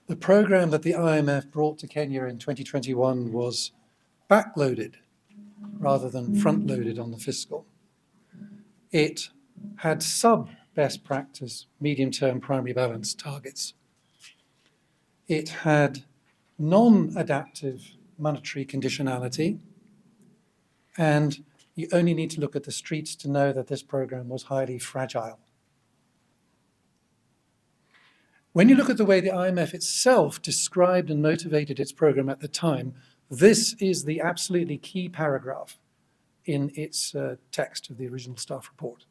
The program that the IMF brought to Kenya in 2021 was backloaded rather than front-loaded on the fiscal. It had sub-best practice medium-term primary balance targets. It had non-adaptive monetary conditionality, and you only need to look at the streets to know that this program was highly fragile. When you look at the way the IMF itself described and motivated its program at the time, this is the absolutely key paragraph in its text of the original staff report.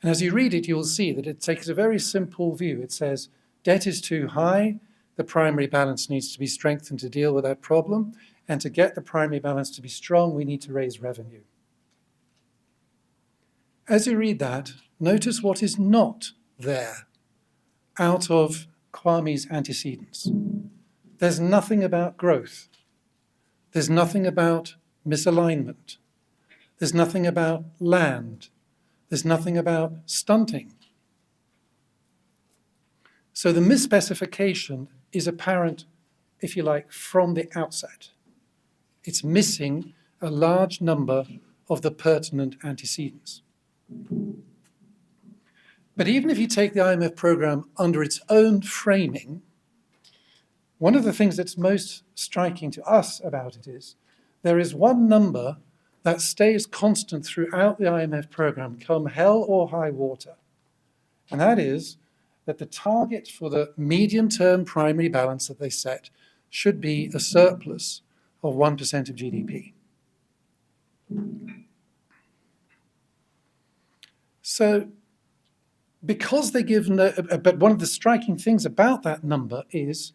And as you read it, you'll see that it takes a very simple view. It says, debt is too high, the primary balance needs to be strengthened to deal with that problem, and to get the primary balance to be strong, we need to raise revenue. As you read that, notice what is not there out of Kwame's antecedents. There's nothing about growth. There's nothing about misalignment. There's nothing about land. There's nothing about stunting. So the misspecification is apparent, if you like, from the outset. It's missing a large number of the pertinent antecedents. But even if you take the IMF program under its own framing, one of the things that's most striking to us about it is there is one number that stays constant throughout the IMF program, come hell or high water. And that is that the target for the medium-term primary balance that they set should be a surplus of 1% of GDP. So, because they give no, but one of the striking things about that number is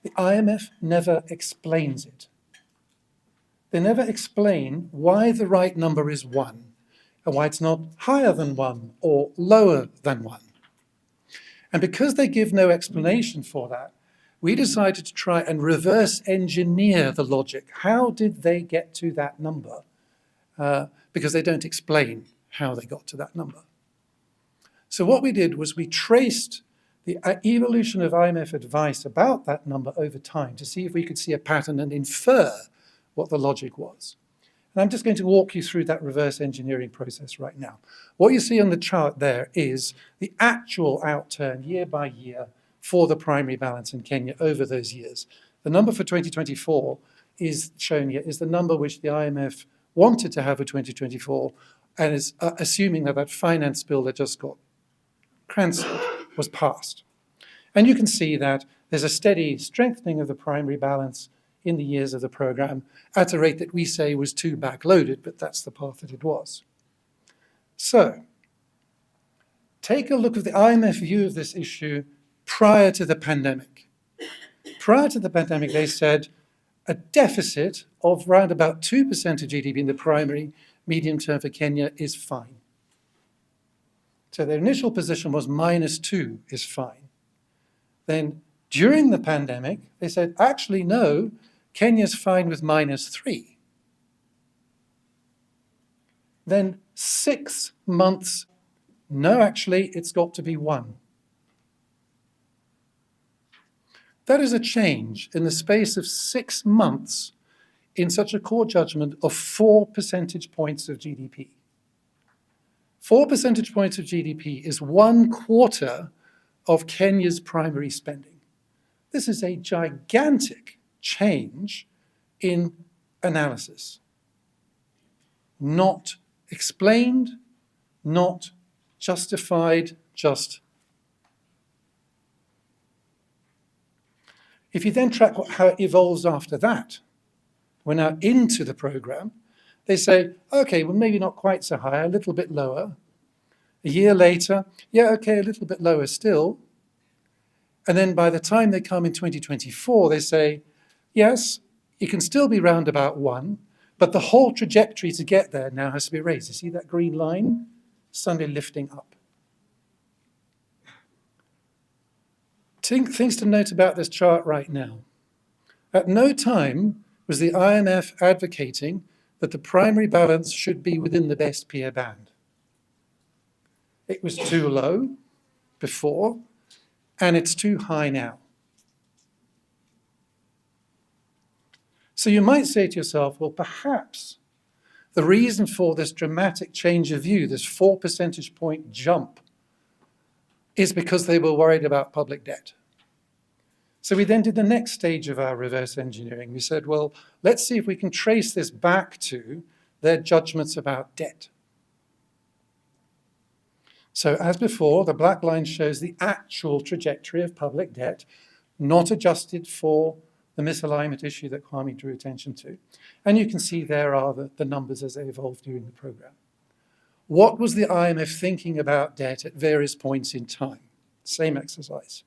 the IMF never explains it. They never explain why the right number is 1 and why it's not higher than 1 or lower than 1. And because they give no explanation for that, we decided to try and reverse engineer the logic. How did they get to that number? Because they don't explain how they got to that number. So what we did was we traced the evolution of IMF advice about that number over time to see if we could see a pattern and infer what the logic was. And I'm just going to walk you through that reverse engineering process right now. What you see on the chart there is the actual outturn year by year for the primary balance in Kenya over those years. The number for 2024 is shown here, is the number which the IMF wanted to have for 2024, and is assuming that that finance bill that just got cancelled was passed. And you can see that there's a steady strengthening of the primary balance in the years of the program at a rate that we say was too backloaded, but that's the path that it was. So, take a look at the IMF view of this issue prior to the pandemic. Prior to the pandemic, they said a deficit of around about 2% of GDP in the primary medium term for Kenya is fine. So their initial position was -2 is fine. Then during the pandemic, they said, actually, no, Kenya's fine with -3. Then 6 months, no, actually, it's got to be 1. That is a change in the space of 6 months in such a court judgment of 4 percentage points of GDP. 4 percentage points of GDP is 1/4 of Kenya's primary spending. This is a gigantic change in analysis. Not explained, not justified, just. If you then track how it evolves after that, we're now into the program, they say, okay, well, maybe not quite so high, a little bit lower. A year later, yeah, okay, a little bit lower still. And then by the time they come in 2024, they say, yes, it can still be round about 1, but the whole trajectory to get there now has to be raised. You see that green line? Suddenly lifting up. Things to note about this chart right now. At no time was the IMF advocating that the primary balance should be within the best peer band. It was too low before, and it's too high now. So you might say to yourself, well, perhaps the reason for this dramatic change of view, this 4 percentage point jump, is because they were worried about public debt. So we then did the next stage of our reverse engineering. We said, well, let's see if we can trace this back to their judgments about debt. So as before, the black line shows the actual trajectory of public debt, not adjusted for the misalignment issue that Kwame drew attention to. And you can see there are the numbers as they evolved during the program. What was the IMF thinking about debt at various points in time? Same exercise.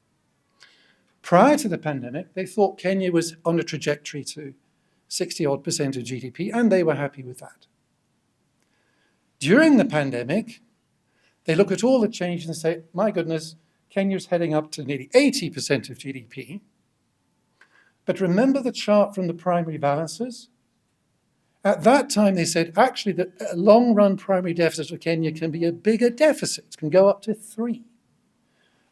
Prior to the pandemic, they thought Kenya was on a trajectory to 60-odd% of GDP, and they were happy with that. During the pandemic, they look at all the changes and say, my goodness, Kenya's heading up to nearly 80% of GDP. But remember the chart from the primary balances? At that time, they said, actually, the long-run primary deficit of Kenya can be a bigger deficit, can go up to 3.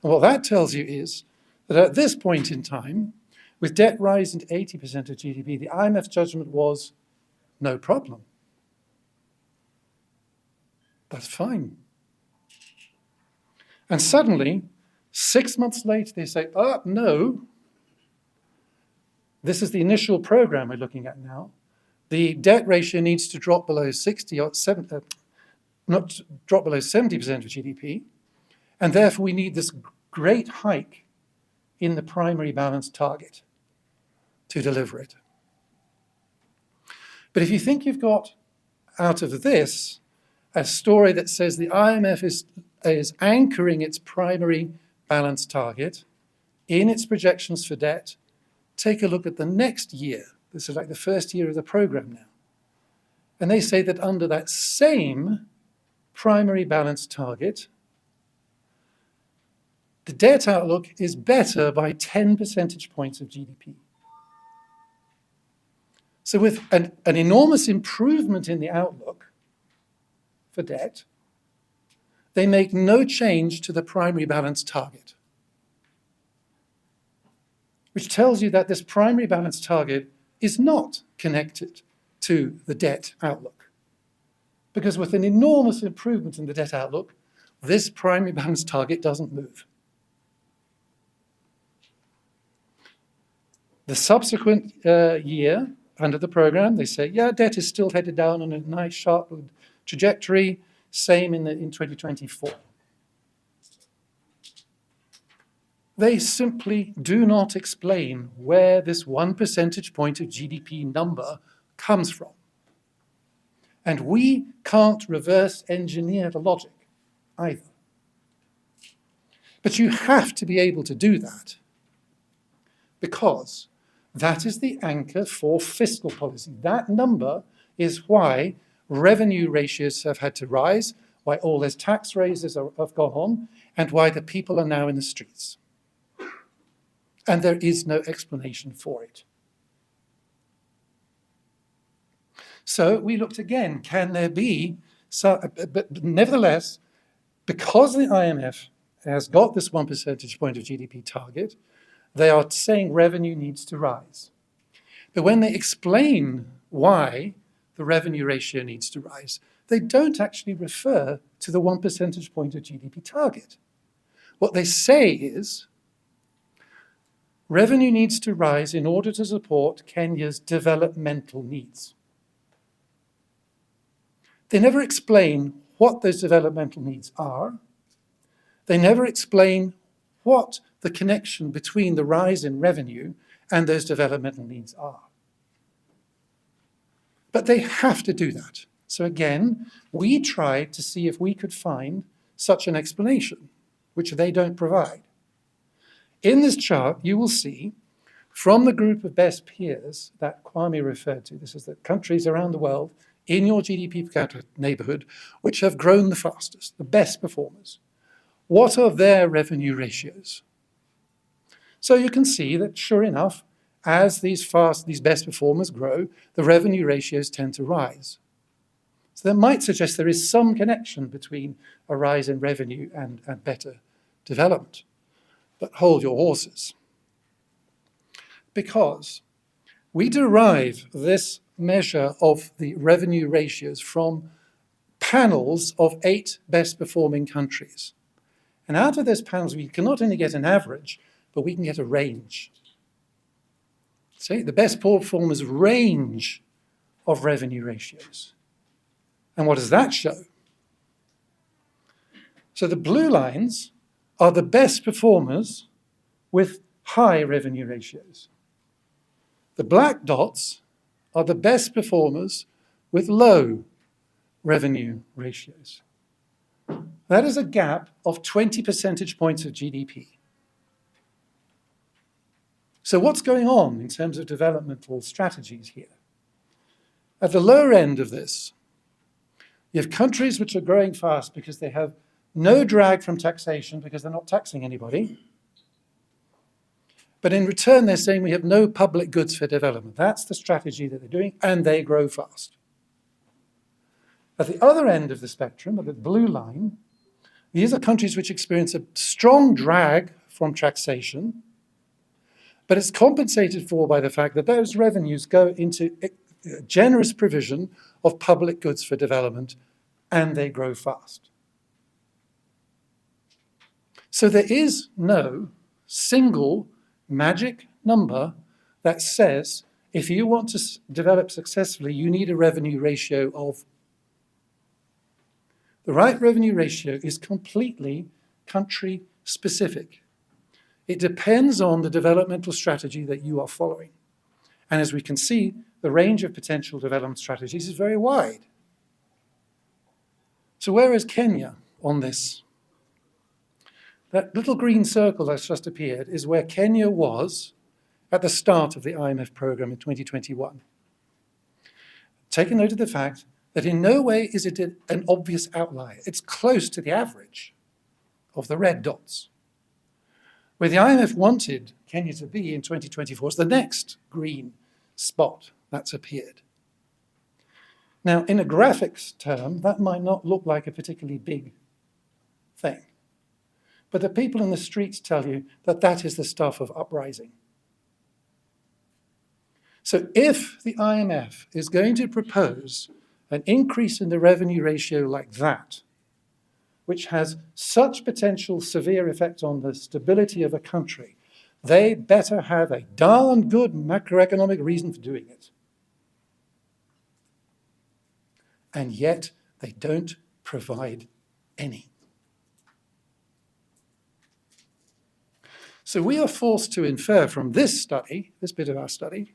And what that tells you is that at this point in time, with debt rising to 80% of GDP, the IMF's judgment was no problem. That's fine. And suddenly, 6 months later, they say, oh, no, this is the initial program we're looking at now. The debt ratio needs to drop below 60 or not drop below 70% of GDP, and therefore we need this great hike in the primary balance target to deliver it. But if you think you've got out of this a story that says the IMF is anchoring its primary balance target in its projections for debt, take a look at the next year. This is like the first year of the program now. And they say that under that same primary balance target, the debt outlook is better by 10 percentage points of GDP. So with an enormous improvement in the outlook for debt, they make no change to the primary balance target, which tells you that this primary balance target is not connected to the debt outlook. Because with an enormous improvement in the debt outlook, this primary balance target doesn't move. The subsequent year under the program, they say, yeah, debt is still headed down on a nice sharp trajectory, same in 2024. They simply do not explain where this 1 percentage point of GDP number comes from. And we can't reverse engineer the logic either. But you have to be able to do that because that is the anchor for fiscal policy. That number is why revenue ratios have had to rise, why all those tax raises have gone on, and why the people are now in the streets. And there is no explanation for it. So we looked again, can there be, but nevertheless, because the IMF has got this 1 percentage point of GDP target, they are saying revenue needs to rise. But when they explain why the revenue ratio needs to rise, they don't actually refer to the 1 percentage point of GDP target. What they say is, revenue needs to rise in order to support Kenya's developmental needs. They never explain what those developmental needs are. They never explain what the connection between the rise in revenue and those developmental needs are. But they have to do that. So again, we tried to see if we could find such an explanation, which they don't provide. In this chart, you will see from the group of best peers that Kwame referred to, this is the countries around the world in your GDP per capita neighborhood, which have grown the fastest, the best performers. What are their revenue ratios? So you can see that, sure enough, as these best performers grow, the revenue ratios tend to rise. So that might suggest there is some connection between a rise in revenue and better development. But hold your horses. Because We derive this measure of the revenue ratios from panels of 8 best performing countries. And out of those panels, we can not only get an average, but we can get a range. See, the best performers range of revenue ratios. And what does that show? So the blue lines are the best performers with high revenue ratios. The black dots are the best performers with low revenue ratios. That is a gap of 20 percentage points of GDP. So what's going on in terms of developmental strategies here? At the lower end of this, you have countries which are growing fast because they have no drag from taxation because they're not taxing anybody. But in return, they're saying we have no public goods for development. That's the strategy that they're doing, and they grow fast. At the other end of the spectrum, at the blue line, these are countries which experience a strong drag from taxation, but it's compensated for by the fact that those revenues go into generous provision of public goods for development, and they grow fast. So there is no single magic number that says if you want to develop successfully, you need a revenue ratio of. The right revenue ratio is completely country specific. It depends on the developmental strategy that you are following. And as we can see, the range of potential development strategies is very wide. So where is Kenya on this? That little green circle that's just appeared is where Kenya was at the start of the IMF program in 2021. Take a note of the fact that in no way is it an obvious outlier. It's close to the average of the red dots. Where the IMF wanted Kenya to be in 2024 is the next green spot that's appeared. Now, in a graphics term, that might not look like a particularly big thing. But the people in the streets tell you that that is the stuff of uprising. So if the IMF is going to propose an increase in the revenue ratio like that, which has such potential severe effect on the stability of a country, they better have a darn good macroeconomic reason for doing it. And yet they don't provide any. So we are forced to infer from this study, this bit of our study,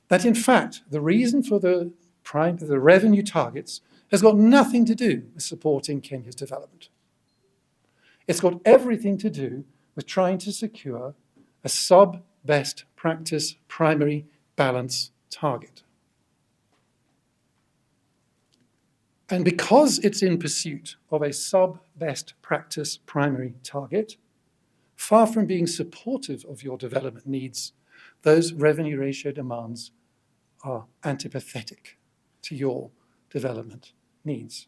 that in fact the reason for the revenue targets has got nothing to do with supporting Kenya's development. It's got everything to do with trying to secure a sub-best practice primary balance target. And because it's in pursuit of a sub-best practice primary target, far from being supportive of your development needs, those revenue ratio demands are antipathetic to your development needs.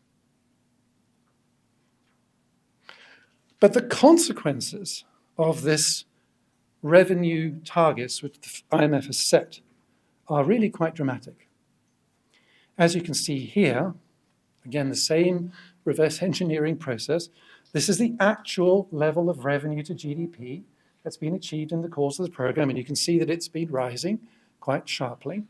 But the consequences of this revenue targets which the IMF has set are really quite dramatic. As you can see here, again, the same reverse engineering process. This is the actual level of revenue to GDP that's been achieved in the course of the program, and you can see that it's been rising quite sharply.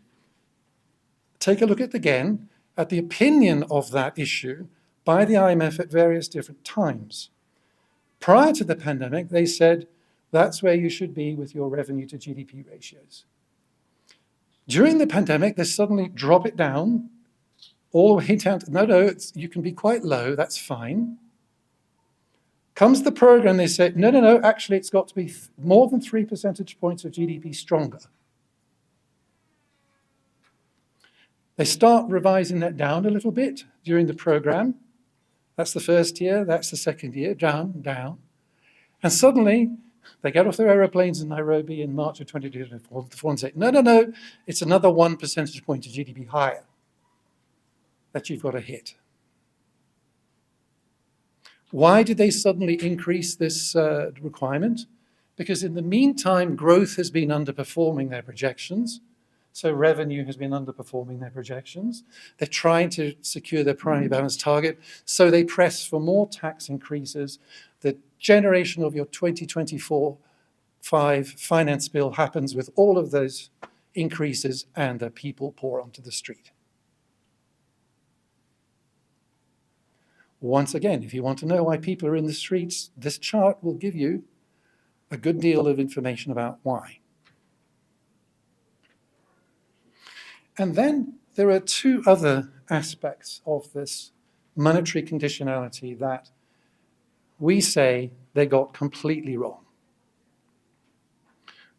Take a look again at the opinion of that issue by the IMF at various different times. Prior to the pandemic, they said that's where you should be with your revenue to GDP ratios. During the pandemic, they suddenly drop it down all the way down to, no, you can be quite low, that's fine. Comes the program, they say, no, actually it's got to be more than 3 percentage points of GDP stronger. They start revising that down a little bit during the program. That's the first year, that's the second year, down. And suddenly, they get off their aeroplanes in Nairobi in March of 2024 and say, no, it's another 1 percentage point of GDP higher that you've got to hit. Why did they suddenly increase this requirement? because in the meantime, growth has been underperforming their projections. So revenue has been underperforming their projections. They're trying to secure their primary balance target, so they press for more tax increases. The generation of your 2024-5 finance bill happens with all of those increases, and the people pour onto the street. Once again, if you want to know why people are in the streets, this chart will give you a good deal of information about why. And then there are two other aspects of this monetary conditionality that we say they got completely wrong.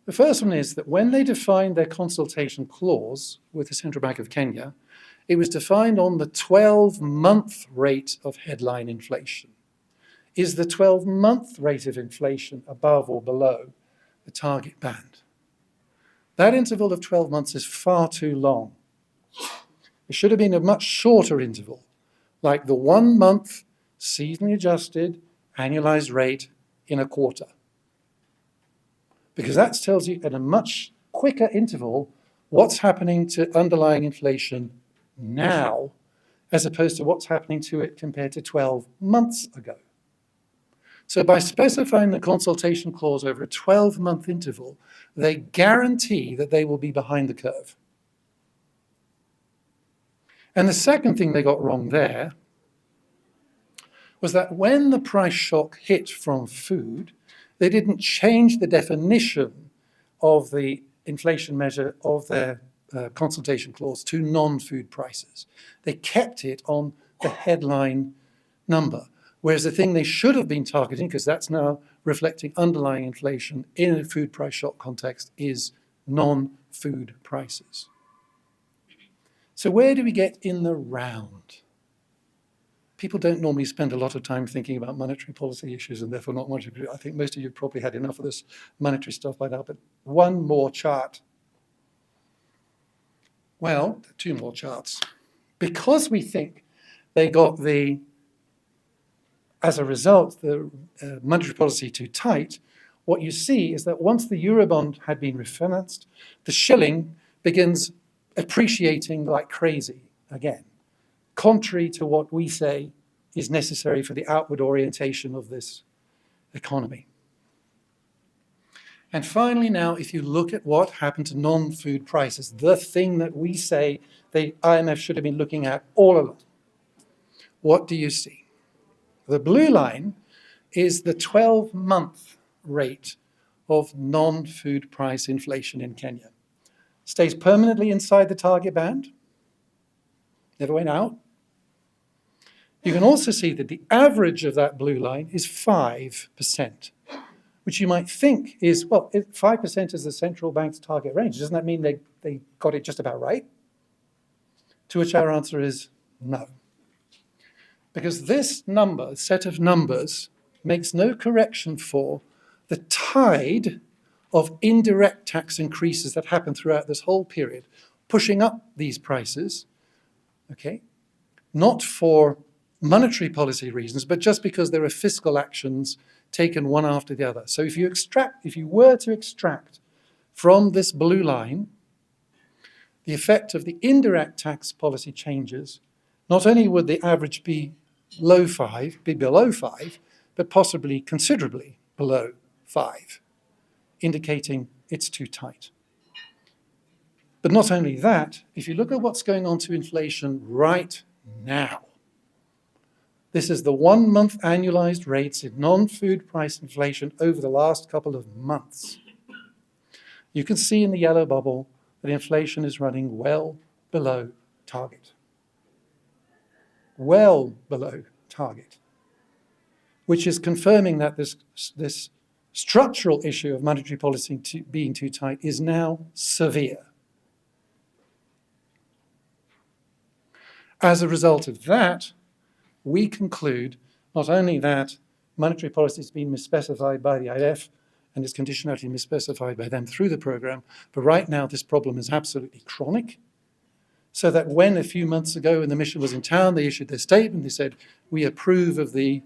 The first one is that when they defined their consultation clause with the Central Bank of Kenya, it was defined on the 12-month rate of headline inflation. Is the 12-month rate of inflation above or below the target band? That interval of 12 months is far too long. It should have been a much shorter interval, like the 1 month seasonally adjusted annualized rate in a quarter. Because that tells you at a much quicker interval what's happening to underlying inflation now, as opposed to what's happening to it compared to 12 months ago. So by specifying the consultation clause over a 12-month interval, they guarantee that they will be behind the curve. And the second thing they got wrong there was that when the price shock hit from food, they didn't change the definition of the inflation measure of their consultation clause to non-food prices. They kept it on the headline number. Whereas the thing they should have been targeting, because that's now reflecting underlying inflation in a food price shock context, is non-food prices. So where do we get in the round? People don't normally spend a lot of time thinking about monetary policy issues and therefore not monetary. I think most of you probably had enough of this monetary stuff by now, but one more chart. Well, two more charts. Because we think they got as a result, the monetary policy too tight, what you see is that once the Eurobond had been refinanced, the shilling begins appreciating like crazy again, contrary to what we say is necessary for the outward orientation of this economy. And finally now, if you look at what happened to non-food prices, the thing that we say the IMF should have been looking at all along, what do you see? The blue line is the 12-month rate of non-food price inflation in Kenya. Stays permanently inside the target band, never went out. You can also see that the average of that blue line is 5%, which you might think is, well, 5% is the central bank's target range. Doesn't that mean they got it just about right? To which our answer is no. Because this set of numbers, makes no correction for the tide of indirect tax increases that happen throughout this whole period, pushing up these prices, okay? Not for monetary policy reasons, but just because there are fiscal actions taken one after the other. So if you were to extract from this blue line the effect of the indirect tax policy changes, not only would the average be below 5, but possibly considerably below 5, indicating it's too tight. But not only that, if you look at what's going on to inflation right now, this is the 1 month annualized rates in non-food price inflation over the last couple of months. You can see in the yellow bubble that inflation is running well below target. Well below target, which is confirming that this structural issue of monetary policy being too tight is now severe. As a result of that, we conclude not only that monetary policy has been misspecified by the IMF and its conditionality misspecified by them through the program, but right now this problem is absolutely chronic. So that when a few months ago when the mission was in town, they issued their statement, they said, we approve of the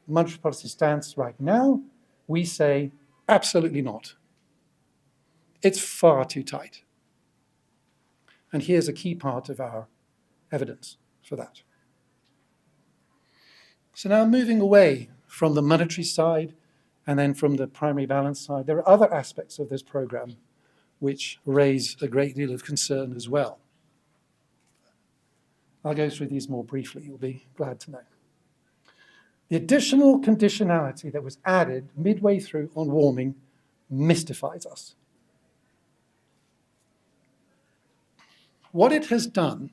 monetary policy stance right now. We say Absolutely not. It's far too tight. And here's a key part of our evidence for that. So now moving away from the monetary side and then from the primary balance side, there are other aspects of this program which raise a great deal of concern as well. I'll go through these more briefly, you'll be glad to know. The additional conditionality that was added midway through on warming mystifies us. What it has done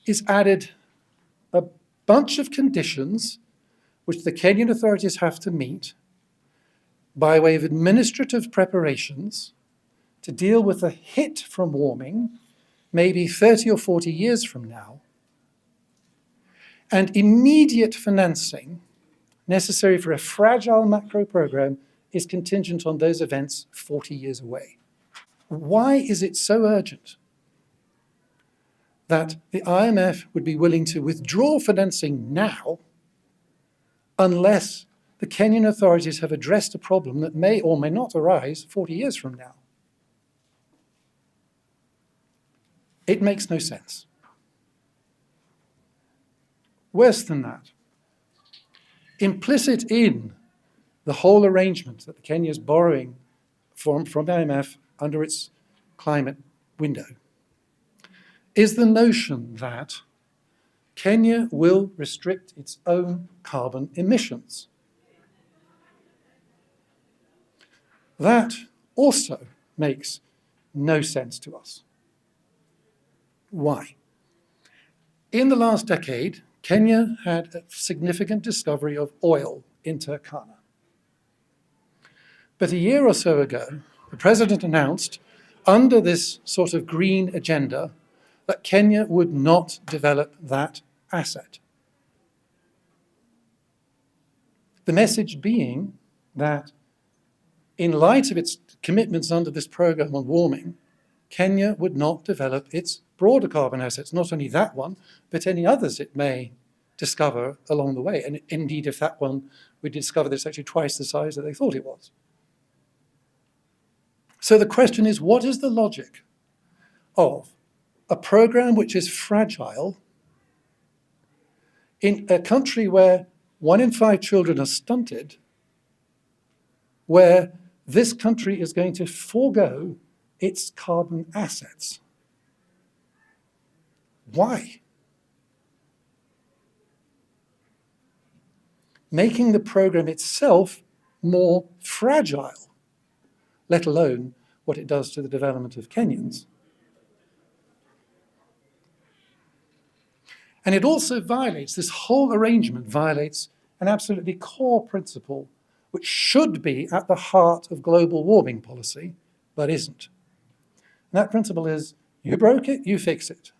is added a bunch of conditions which the Kenyan authorities have to meet by way of administrative preparations to deal with the hit from warming, maybe 30 or 40 years from now, and immediate financing necessary for a fragile macro program is contingent on those events 40 years away. Why is it so urgent that the IMF would be willing to withdraw financing now unless the Kenyan authorities have addressed a problem that may or may not arise 40 years from now? It makes no sense. Worse than that, implicit in the whole arrangement that Kenya is borrowing from the IMF under its climate window is the notion that Kenya will restrict its own carbon emissions. That also makes no sense to us. Why? In the last decade, Kenya had a significant discovery of oil in Turkana. But a year or so ago, the president announced, under this sort of green agenda, that Kenya would not develop that asset. The message being that in light of its commitments under this program on warming, Kenya would not develop its broader carbon assets, not only that one, but any others it may discover along the way. And indeed, if that one we discover that it's actually twice the size that they thought it was. So the question is, what is the logic of a program which is fragile in a country where 1 in 5 children are stunted, where this country is going to forego its carbon assets? Why? Making the program itself more fragile, let alone what it does to the development of Kenyans. And it also violates, this whole arrangement violates an absolutely core principle which should be at the heart of global warming policy, but isn't. And that principle is, you broke it, you fix it.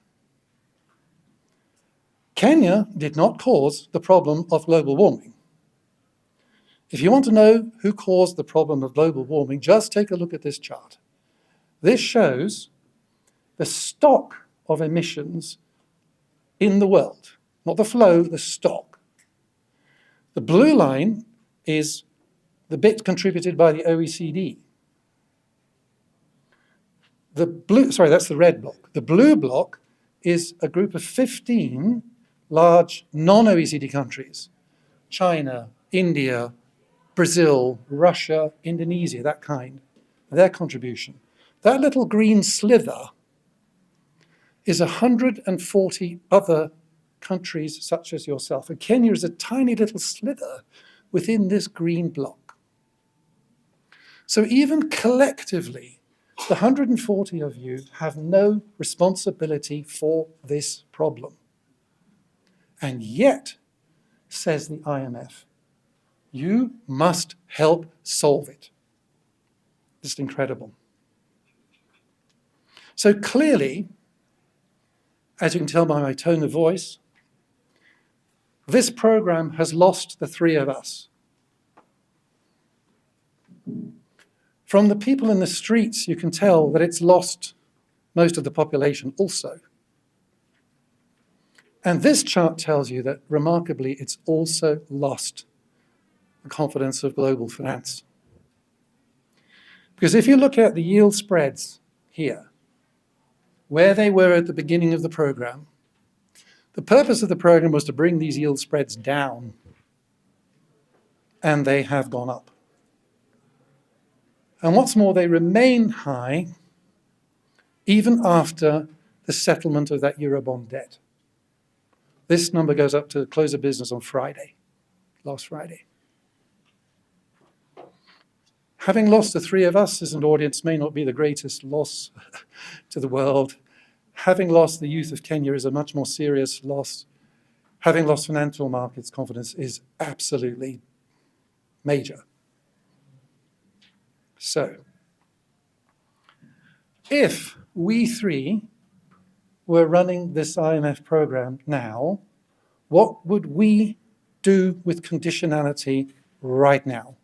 Kenya did not cause the problem of global warming. If you want to know who caused the problem of global warming, just take a look at this chart. This shows the stock of emissions in the world, not the flow, the stock. The blue line is the bit contributed by the OECD. That's the red block. The blue block is a group of 15 large non-OECD countries: China, India, Brazil, Russia, Indonesia, that kind, their contribution. That little green slither is 140 other countries such as yourself. And Kenya is a tiny little slither within this green block. So even collectively, the 140 of you have no responsibility for this problem. And yet, says the IMF, you must help solve it. Just incredible. So clearly, as you can tell by my tone of voice, this program has lost the three of us. From the people in the streets, you can tell that it's lost most of the population also. And this chart tells you that, remarkably, it's also lost the confidence of global finance. Because if you look at the yield spreads here, where they were at the beginning of the program, the purpose of the program was to bring these yield spreads down, and they have gone up. And what's more, they remain high even after the settlement of that Eurobond debt. This number goes up to the close of business on Friday, last Friday. Having lost the three of us as an audience may not be the greatest loss to the world. Having lost the youth of Kenya is a much more serious loss. Having lost financial markets confidence is absolutely major. So, if we three were running this IMF program now, what would we do with conditionality right now?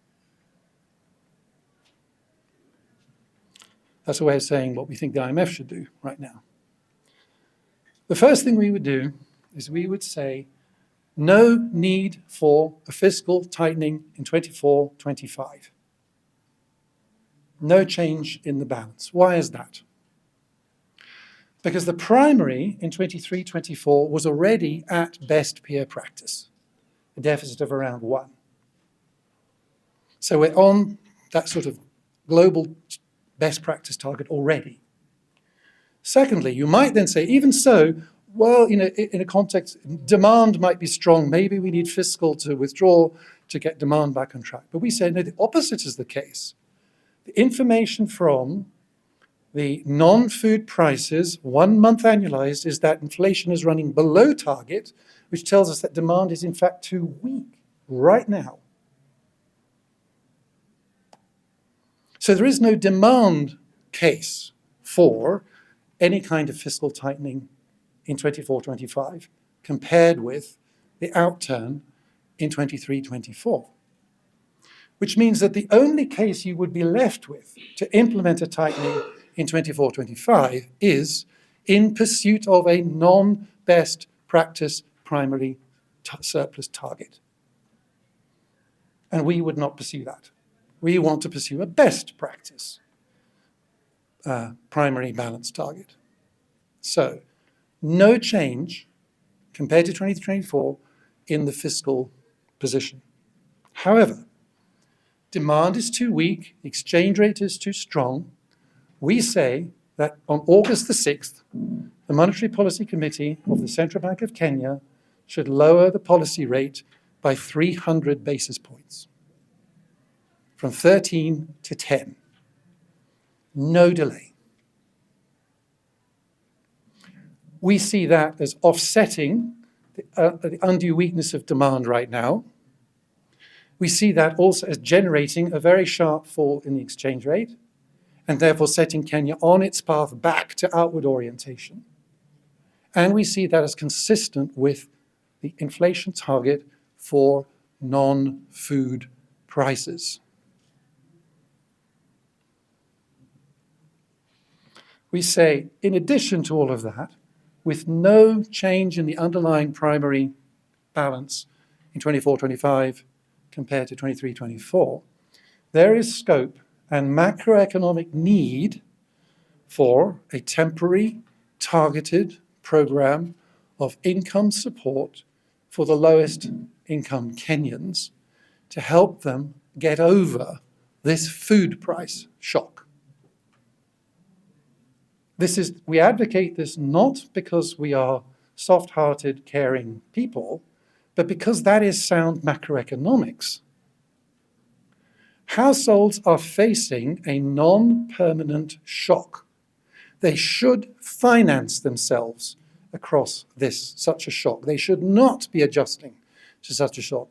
That's a way of saying what we think the IMF should do right now. The first thing we would do is we would say no need for a fiscal tightening in 24-25. No change in the balance. Why is that? Because the primary in 23-24 was already at best peer practice, a deficit of around 1. So we're on that sort of global best practice target already. Secondly, you might then say, even so, well, in a context, demand might be strong. Maybe we need fiscal to withdraw to get demand back on track. But we say, no, the opposite is the case. The information from the non-food prices, 1 month annualized, is that inflation is running below target, which tells us that demand is in fact too weak right now. So there is no demand case for any kind of fiscal tightening in 24-25 compared with the outturn in 23-24. Which means that the only case you would be left with to implement a tightening in 24-25 is in pursuit of a non-best practice primary surplus target. And we would not pursue that. We want to pursue a best practice primary balance target. So, no change compared to 2024 in the fiscal position. However, demand is too weak, the exchange rate is too strong. We say that on August the 6th, the Monetary Policy Committee of the Central Bank of Kenya should lower the policy rate by 300 basis points, from 13 to 10. No delay. We see that as offsetting the undue weakness of demand right now. We see that also as generating a very sharp fall in the exchange rate, and therefore setting Kenya on its path back to outward orientation. And we see that as consistent with the inflation target for non-food prices. We say, in addition to all of that, with no change in the underlying primary balance in 24-25 compared to 23-24, there is scope and macroeconomic need for a temporary, targeted program of income support for the lowest income Kenyans to help them get over this food price shock. We advocate this not because we are soft-hearted, caring people, but because that is sound macroeconomics. Households are facing a non-permanent shock. They should finance themselves across such a shock. They should not be adjusting to such a shock.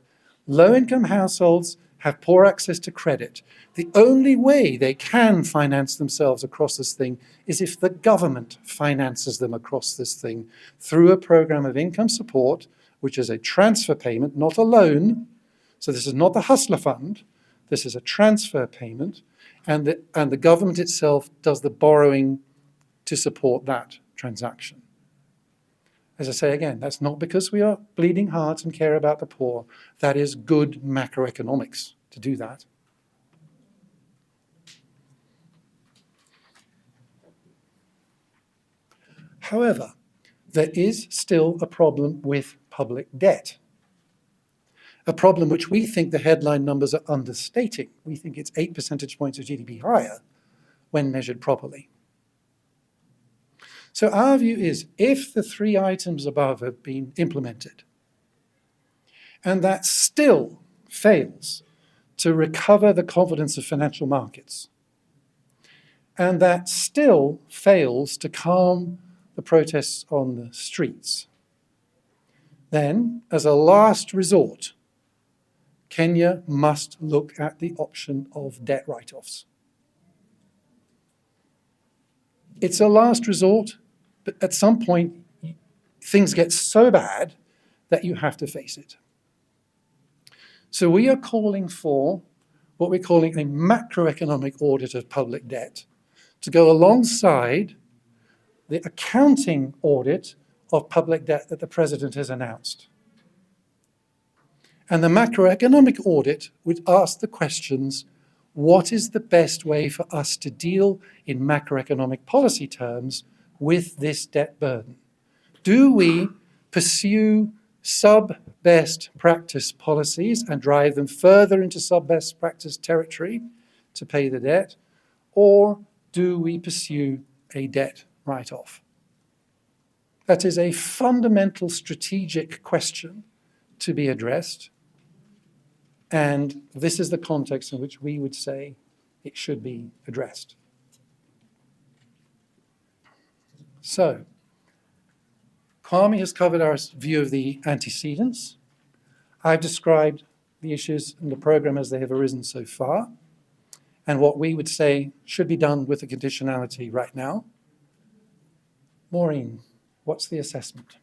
Low-income households have poor access to credit. The only way they can finance themselves across this thing is if the government finances them across this thing through a program of income support, which is a transfer payment, not a loan. So this is not the hustler fund. This is a transfer payment, and the government itself does the borrowing to support that transaction. As I say again, that's not because we are bleeding hearts and care about the poor. That is good macroeconomics to do that. However, there is still a problem with public debt, a problem which we think the headline numbers are understating. We think it's 8 percentage points of GDP higher when measured properly. So our view is, if the three items above have been implemented, and that still fails to recover the confidence of financial markets, and that still fails to calm the protests on the streets, then, as a last resort, Kenya must look at the option of debt write-offs. It's a last resort, but at some point, things get so bad that you have to face it. So we are calling for what we're calling a macroeconomic audit of public debt to go alongside the accounting audit of public debt that the President has announced. And the macroeconomic audit would ask the questions, what is the best way for us to deal in macroeconomic policy terms with this debt burden? Do we pursue sub-best practice policies and drive them further into sub-best practice territory to pay the debt, or do we pursue a debt write-off? That is a fundamental strategic question to be addressed, and this is the context in which we would say it should be addressed. So, Kwame has covered our view of the antecedents. I've described the issues in the program as they have arisen so far, and what we would say should be done with the conditionality right now. Maureen, what's the assessment?